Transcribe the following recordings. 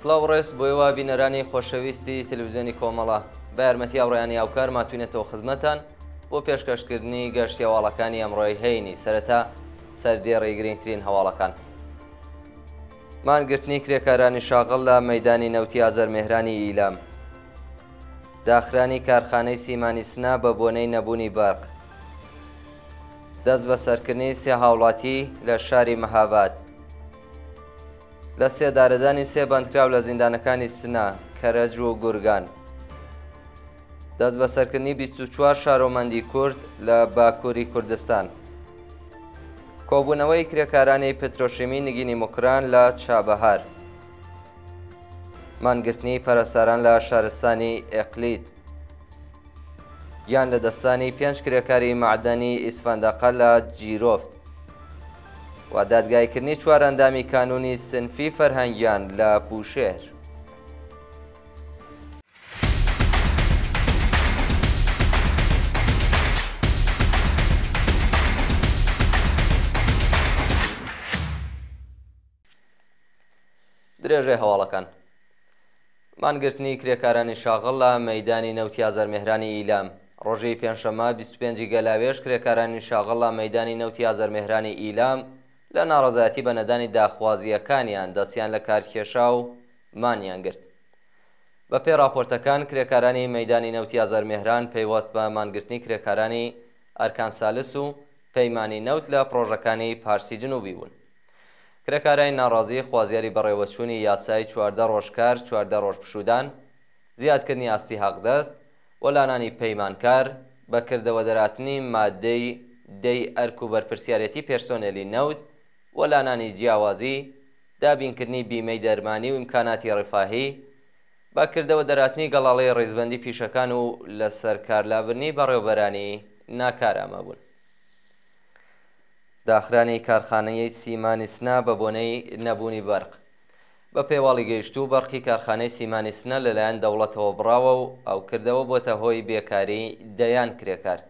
سڵاو ڕێز بۆ ئێوە بینەرانی خۆشەویستی تەلەڤیزیۆنی کۆمەڵە بە یارمەتی هاوڕێیانی هاوکار ماتوینێتەوە خزمەتان بۆ پێشکەشکردنی گەشتی هەواڵەکانی ئەمڕۆی هەینی سەرەتا سەردێڕی گرنگترین هەواڵەکان. مانگرتنی کرێکارانی شاغڵ لە مەیدانی نەوتی ئازەرمێهرانی ئیلام، داخرانی کارخانەی سیمانی سنا بە بۆنەی نەبوونی بەرق، دەست بە سەرکردنی سێ هاوڵاتی لە شاری مەهاباد، لە سێدارەدانی سێ بەندکراو لە زیندانەکانی سنا، کەرەج و گورگان، دەست بە سەرکردنی 24 شارۆمەندی کورد لە باکووری کوردستان، کۆبوونەوەی کرێکارانی پترۆشیمی نگینی موکران لە چابەهار، مانگرتنی پەرەسەران لە شارستانی ئێقلید، گیان لە دەستانی 5 کرێکاری معدەنی ئیسفەندەقە لە جیرۆفت و دادگایکردنی 4 ئەندامی کانونی سنفی فەرهەنگیان لە بوشێر. درێژەی هەواڵەکان. مانگرتنی کرێکارانی شاغڵ لە مەیدانی نەوتی ئازەرمێهرانی ئیلام، ڕۆژەی پێنجشەممە 25 گەلاوێژ کرێکارانی شاغڵ لە مەیدانی نەوتی ئازەرمێهرانی ئیلام لە ناڕەزایەتی بە نەدانی داخوازیەکانیان دەستیان لە کارکێشا و مانیان گرت. بە پێی راپۆرتەکان کرێکارانی مەیدانی نەوتی ئازەرمێهران پەیوەست بە مانگرتنی کرێکارانی ئەرکان سالس و پەیمانی نەوت لە پرۆژەکانی پارسی جنوبی بوون. کرێکارانی ناڕازی خوازیاری بەڕێوەچوونی یاسای 14 ڕۆژکار 14 ڕۆژ پشودان، زیادکردنی ئاستی حەقدەست، وەلانانی پەیمانکار، بەکردەوە دەراتنی مادەی دەی ئەرک و بەرپرسیارەتی پێرسۆنێلی نەوت، وەلانانی جیاوازی، دابینکردنی بیمەی دەرمانی و ئیمکاناتی ڕیفاهی، بەکردەوە دەراتنی گەڵاڵەی ڕێزبەندی پیشەکان و لەسەر کارلابرنی بەڕێوەبەرانی ناکارامە بوون. داخرانی کارخانەی سیمانی سنا بە بۆنەی نەبوونی بەرق، بە پێواڵی گەیشتوو بەرقی کارخانەی سیمانی سنا لەلایەن دەوڵەتەوە بڕاوە و ئەو کردەوە بۆتە هۆی بێکاری دەیان کرێکار.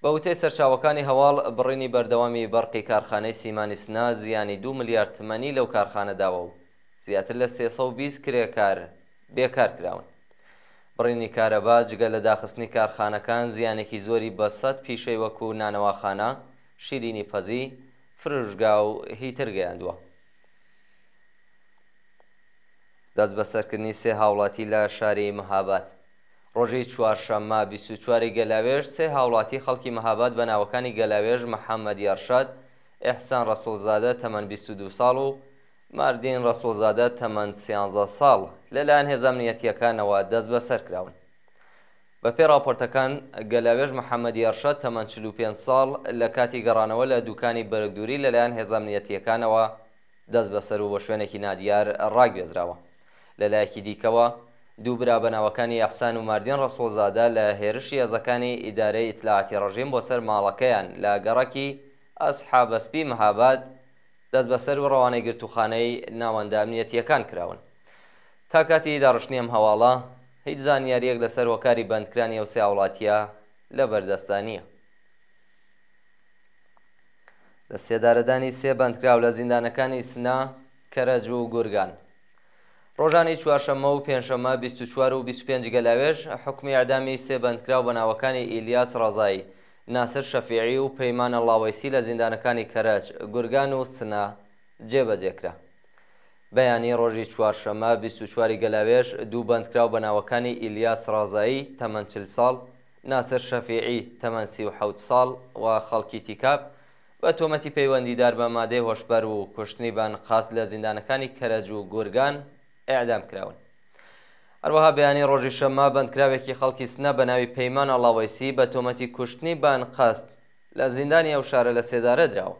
بە وتەی سەرچاوەکانی هەواڵ، بڕینی بەردەوامی بەرقی کارخانەی سیمانی سنا زیانی 2 ملیار تمەنی لەو کارخانەداوە و زیاتر لە 320 کرێکار بێکار کراون. بڕینی کارەبا جگە لە داخستنی کارخانەکان زیانێکی زۆری بە 100 پیشەی وەکو نانەواخانە، شیرینی پەزی، فرۆشگا و هیتر گەیاندووە. دەست بە سەرکردنی سێ هاوڵاتی لە شاری مەهاباد، ڕۆژەی چوارشەممە 24 گەلاوێژ سێ هاوڵاتی خەڵکی مەهاباد بە ناوەکانی گەلاوێژ محەممەد یارشاد ئێحسان ڕەسوڵزادە تەمەن 22 ساڵ و ماردین ڕەسوڵزادە تەمەن 13 ساڵ لەلایەن هێزە ئەمنیەتیەکانەوە دەست بەسەر کراون. بە پێی راپۆرتەکان، گەلاوێژ محەممەد یارشاد تەمەن 45 ساڵ لە کاتی گەڕانەوە لە دوکانی بەرگدووری لەلایەن هێزە ئەمنیەتیەکانەوە دەست بەسەر و بە شوێنێکی نادیار ڕاگوێزراوە. لەلایەکی دیکەوە، دوو برا بەناوەکانی ئەحسان و ماردین ڕەسوڵزادە لە هێرشی هێزەکانی ئیدارەی ئیتلاعاتی ڕەژیم بۆ سەر ماڵەکەیان لە گەڕەکی ئەسحابەسپی مەهاباد دەست بەسەر و ڕەوانەی گرتوخانەی ناوەندە ئەمنیەتیەکان کراون. تا کاتی داڕشتنی ئەم هەواڵە، هیچ زانیاریەک لەسەر هۆکاری بەندکرانی ئەو سێ هاوڵاتیە لە بەردەستا نییە. لە سێدارەدانی سێ بەندکراو لە زیندانەکانی سنا، کەرەج و گورگان، ڕۆژانی چوارشەممە و پێنجشەممە 24 و 25 گەلاوێژ حکمی ئەعدامی سێ بەندکراو بە ناوەکانی ئیلیاس ڕەزایی، ناسر شەفیعی و پەیمان ئەڵاوەیسی لە زیندانەکانی کەرەج، گورگان و سنا جێبەجێکرا. بەیانی ڕۆژی چوارشەممە 24 گەلاوێژ دوو بەندکراو بە ناوەکانی ئیلیاس ڕازایی تەمەن 40 ساڵ، ناسر شەفیعی تەمەن 37 ساڵ و خەڵکی تیکاب بە تۆمەتی پەیوەندیدار بە مادەی هۆشبەر و کوشتنی بانقاست لە زیندانەکانی کەرەج و گورگان ئیعدام کراون. هەروەها بەیانی ڕۆژی شەممە بەندکراوێکی خەڵکی سنا بە ناوی پەیمان ئەڵاوەیسی بە تۆمەتی کوشتنی بانقاست لە زیندانی ئەو شارە لە سێدارە دراوە.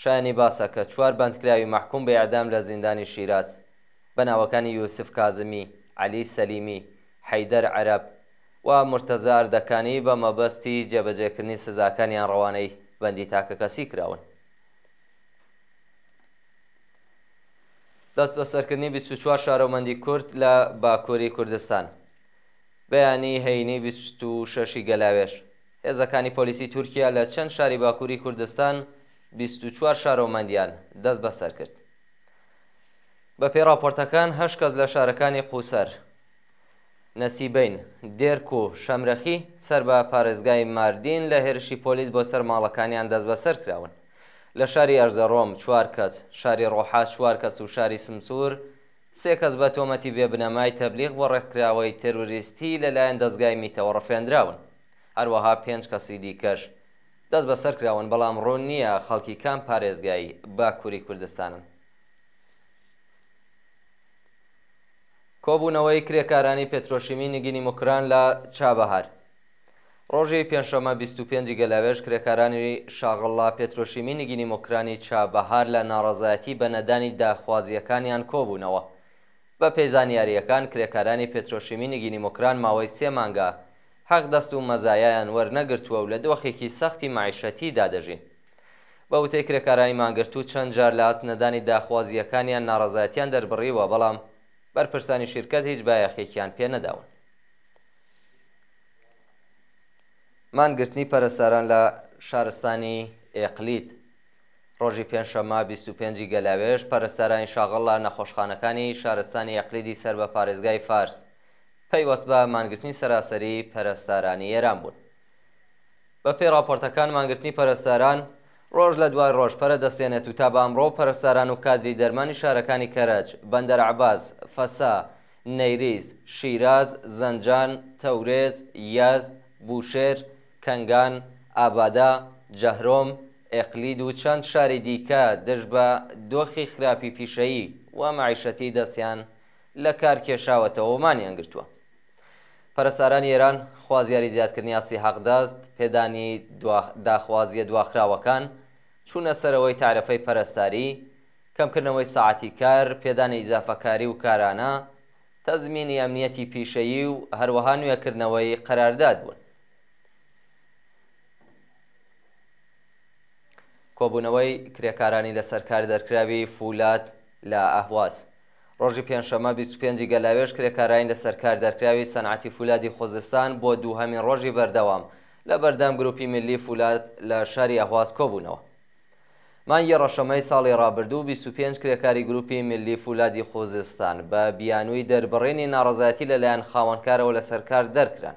شایانی باسە کە 4 بەندکراوی مەحکوم بە ئیعدام لە زیندانی شیراز بە ناوەکانی یوسف کازمی، عەلی سەلیمی، حەیدەر عەرەب و مرتەزا ئەردەکانی بە مەبەستی جێبەجێکردنی سزاکانیان ڕەوانەی بەندی تاکە کەسی کراون. دەست بە سەرکردنی 24 شارۆمەندی کورد لە باکووری کوردستان، بەیانی هەینی 26 گەلاوێژ هێزەکانی پۆلیسی تورکیا لە چەند شاری باکووری کوردستان 24 شارۆمەندیان دەست بەسەر کرد. بە پێی راپۆرتەکان 8 کەس لە شارەکانی قوسەر، نەسیبەین، دێرک و شەمرەخی سەر بە پارێزگای ماردین لە هێرشی پۆلیس بۆ سەر ماڵەکانیان دەست بەسەر کراون. لە شاری ئەرزەڕۆم 4 کەس، شاری ڕۆحات 4 کەس و شاری سمسوور 3 کەس بە تۆمەتی بێبنەمای تەبلیغ بۆ ڕێکخراوەی تێروریستی لەلایەن دەستگای میتەوە ڕەفێنراون. هەروەها 5 کەسی دیکەش دەست بەسەر کراون، بەڵام ڕوون نییە خەڵکی کام پارێزگایی باکووری کوردستانن. کۆبوونەوەی کرێکارانی پێترۆشیمی نگینی موکران لە چابەهار. ڕۆژی پێنجشەممە 25 گەلاوێژ کرێکارانی شاغڵا پێترۆشیمی نگینی موکرانی چابەهار لە ناڕەزایەتی بە نەدانی داخوازیەکانیان کۆبوونەوە. بە پێی زانیاریەکان کرێکارانی پێترۆشیمی نگینی موکران ماوەی 3 مانگە حەق دەست و مەزایایان وەرنەگرتووە و لە دۆخێکی سەختی معیشەتی دادەژین. بە وتەی کرێکارانی مانگرتوو چەند جار لە ئاست نەدانی داخوازیەکانیان ناڕەزایەتیان دەربڕیوە، بەڵام بەرپرسانی شیرکەت هیچ بایەخێکیان پێ نەداون. مانگرتنی پەرستاران لە شارستانی ئێقلیت. ڕۆژی پێنجشەممە 25 گەلاوێژ پەرستارانی شاغڵ لە نەخۆشخانەکانی شارستانی ئێقلیدی سەر بە پارێزگای فارس پەیوەست بە مانگرتنی سەراسەری پەرستارانی ئێران بوون. بە پێی راپۆرتەکان مانگرتنی پەرستاران ڕۆژ لە دوای ڕۆژپەرە دەستێنێت و تا بە ئەمڕۆ پەرستاران و کادری دەرمانی شارەکانی کەرەج، بەندەرعەباس، فەسا، نەیریز، شیراز، زەنجان، تەورێز، یەزد، بوشێر، کەنگان، ئابادا، جەهرۆم، ئێقلید و چەند شاری دیکە دژ بە دۆخی خراپی پیشەیی و معیشەتی دەستیان لە کار کێشاوەتەوە و مانیان گرتووە. پەرستارانی ئێران خوازیاری زیادکردنی ئاستی حەقدەست، پێدانی داخوازیە دواخراوەکان، چوونە سەرەوەی تعرفەی پەرستاری، کەمکردنەوەی ساعەتی کار، پێدانی ئیزافەکاری و کارانە، تەزمینی ئەمنیەتی پیشەیی و هەروەها نوێکردنەوەی قەرارداد بوون. کۆبوونەوەی کرێکارانی لەسەر کار دەرکراوی فولاد لە ئەهواز. ڕۆژی پێنجشەممە 25 گەلاوێژ کرێکارانی لەسەر کار دەرکراوی سەنعەتی فولادی خۆزستان بۆ دووهەمین ڕۆژی بەردەوام لە بەردەم گروپی ملی فولاد لە شاری ئەهواز کۆبوونەوە. مانگی ڕەشەمەی ساڵی ڕابردوو 25 کرێکاری گروپی ملی فولادی خۆزستان بە بیانووی دەربڕینی ناڕەزایەتی لەلایەن خاوەنکارەوە لەسەر کار دەرکران.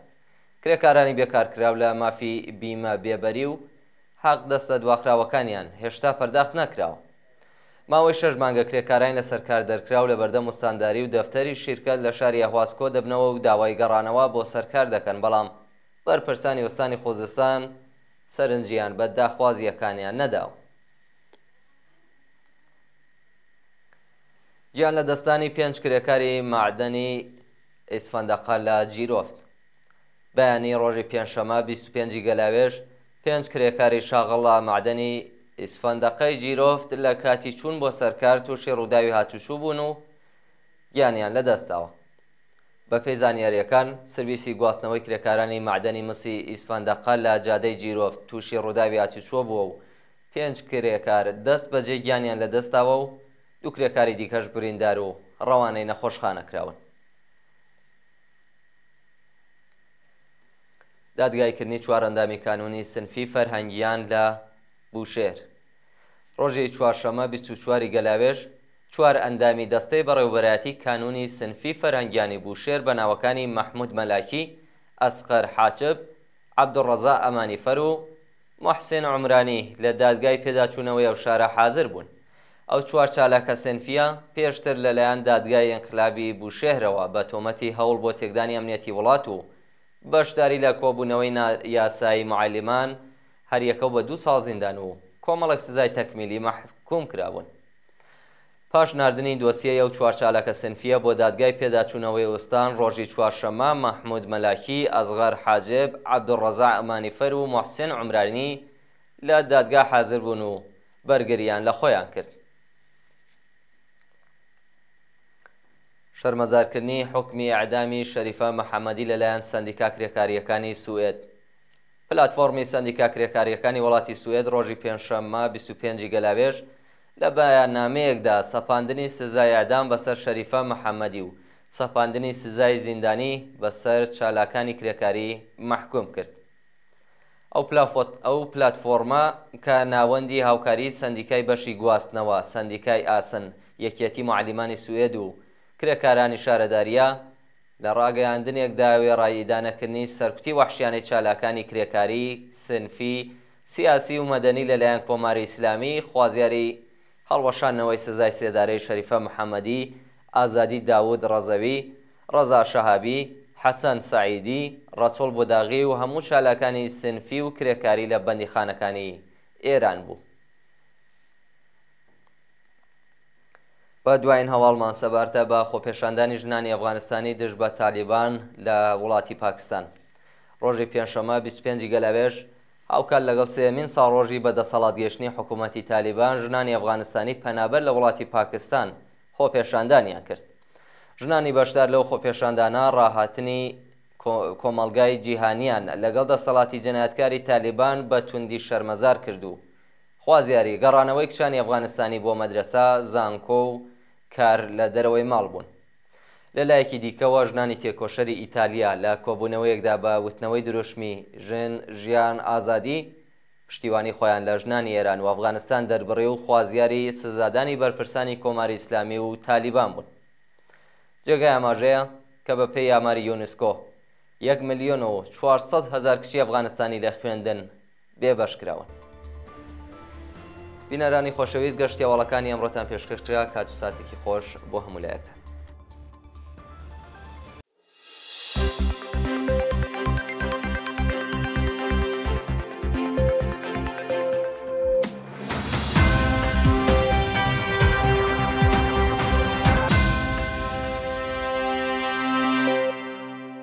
کرێکارانی بێکارکراو لە مافی بیمە بێبەری و حەق دەستە دواخراوەکانیان هێشتا پەرداخت نەکراوە. ماوەی 6 مانگە کرێکارانی لەسەر کار دەرکراو لە بەردەم وستانداری و دەفتەری شیرکەت لە شاری ئەهواز کۆ دەبنەوە و داوای گەڕانەوە بۆ سەرکار دەکەن، بەڵام بەرپرسانی وەستانی خۆزستان سەرنجیان بە داخوازیەکانیان نەداوە. گیان لە دەستانی 5 کرێکاری معدەنی ئیسفەندەقە لە جیرۆفت. بەیانی ڕۆژی پێنجشەممە 25 گەلاوێژ 5 کرێکاری شاغڵە معدەنی ئیسفەندەقەی جیرۆفت لە کاتی چوون بۆ سەرکار تووشی ڕووداوی هاتوچوو بوون و گیانیان لەدەستاوە. بە پێی زانیاریەکان سرویسی گواستنەوەی کرێکارانی معدەنی مسی ئیسفەندەقە لە جادەی جیرۆفت تووشی ڕووداوی هاتوچووە بووە و 5 کرێکار دەست بەجێ گیانیان لەدەستاوە و 2 کرێکاری دیکەش بریندار و ڕەوانەی نەخۆشخانەکراون. دادگایکردنی 4 ئەندامی کانونی سنفی فەرهەنگیان لە بوشێر. ڕۆژی چوارشەممە 24 گەلاوێژ 4 ئەندامی دەستەی بەڕێوەبەرایەتی کانونی سنفی فەرهەنگیانی بوشێر بە ناوەکانی مەحموود مەلاکی، ئەسقەر حاچب، عەبدوڕەزا ئەمانیفەر و موحسین عومرانی لە دادگای پێداچوونەوەی ئەو شارە حازر بوون. ئەو 4 چالاکە سنفیە پێشتر لەلایەن دادگای ئینقلابی بوشێرەوە بە تۆمەتی هەوڵ بۆ تێکدانی ئەمنیەتی وڵات و بەشداری لە کۆبوونەوەی یاسایی معالمان هەریەکەو بە 2 ساڵ زیندان و کۆمەڵێک سزای تەکمیلی محکوم کرابوون. پاش ناردنی دۆسیە ئەو 4 چالاکە سنفیە بۆ دادگای پێداچوونەوەی ئوستان ڕۆژی چوارشەممە مەحموود مەلاکی، ئەزغەر حاجب، عەبدوڕەزا ئەمانیفەر و موحسین عومرانی لە دادگا حازر بوون و بەرگریان لە خۆیان کرد. شەرمەزارکردنی حکمی ئەعدامی شەریفە مەحەممەدی لەلایەن سەندیکا کرێکاریەکانی سوئێد. پلاتفۆرمی سەندیکا کرێکاریەکانی وڵاتی سوئێد ڕۆژی پێنجشەممە 25 گەلاوێژ لە بەیاننامەیەکدا سەپاندنی سزای ئەعدام بەسەر شەریفە مەحەممەدی و سەپاندنی سزای زیندانی بەسەر چالاکانی کرێکاری محکوم کرد. ئەو پلاتفۆرمە کە ناوەندی هاوکاری سەندیکای بەشی گواستنەوە، سەندیکای ئاسن، یەکێتی معلیمانی سوێد و کرێکارانی شارەداریە لە ڕاگەیاندنێکدا وێڕایی دانەکردنی سەرکوتی وەحشیانەی چالاکانی کرێکاری سنفی سیاسی و مەدەنی لەلایەن کۆماری ئیسلامی خوازیاری هەڵوەشانەوەی سزای سێدارەی شەریفە محەممەدی، ئازادی داود ڕەزەوی، ڕەزا شەهابی، حەسەن سەعیدی، ڕەسوڵ بۆداغی و هەموو چالاکانی سنفی و کرێکاری لە بەندیخانەکانی ئێران بوو. بە دوایین هەواڵمان سەبارتە بە خۆپێشاندانی ژنانی ئەفغانستانی دژ بە تالیبان لە وڵاتی پاکستان. ڕۆژی پێنجشەممە 25 گەلاوێژ هاوکات لەگەڵ سێمین ساڵڕۆژی بەدەسەڵاتگەشتنی حکوومەتی تالیبان ژنانی ئەفغانستانی پەنابەر لە وڵاتی پاکستان خۆپێشاندانیان کرد. ژنانی بەشدار لەو خۆپێشاندانە ڕاهاتنی کۆمەڵگای جیهانیان لەگەڵ دەسەڵاتی جەنایەتکاری تالیبان بە توندی شەرمەزار کرد و خوازیاری گەڕانەوەی کچانی ئەفغانستانی بۆ مەدرسە، زانکۆ و کار لە دەرەوەی ماڵ بوون. لەلایەکی دیکەوە ژنانی تێکۆشەری ئیتالیا لە کۆبوونەوەیەکدا بە وتنەوەی دروشمی ژن، ژیان، ئازادی پشتیوانی خۆیان لە ژنانی ئێران و ئەفغانستان دەربڕێ و خوازیاری سزادانی بەرپرسانی کۆماری ئیسلامی و تالیبان بوون. جێگای ئاماژەیە کە بە پێی ئاماری یونسکۆ 1,400,000 کچی ئەفغانستانی لە خوێندن بێبەش کراون. بینەرانی خۆشەویست گەشتیاوەڵەکانی ئەمڕۆتان پێشکەشکرا، کات و ساتێکی خۆش بۆ هەموو لایەکتان.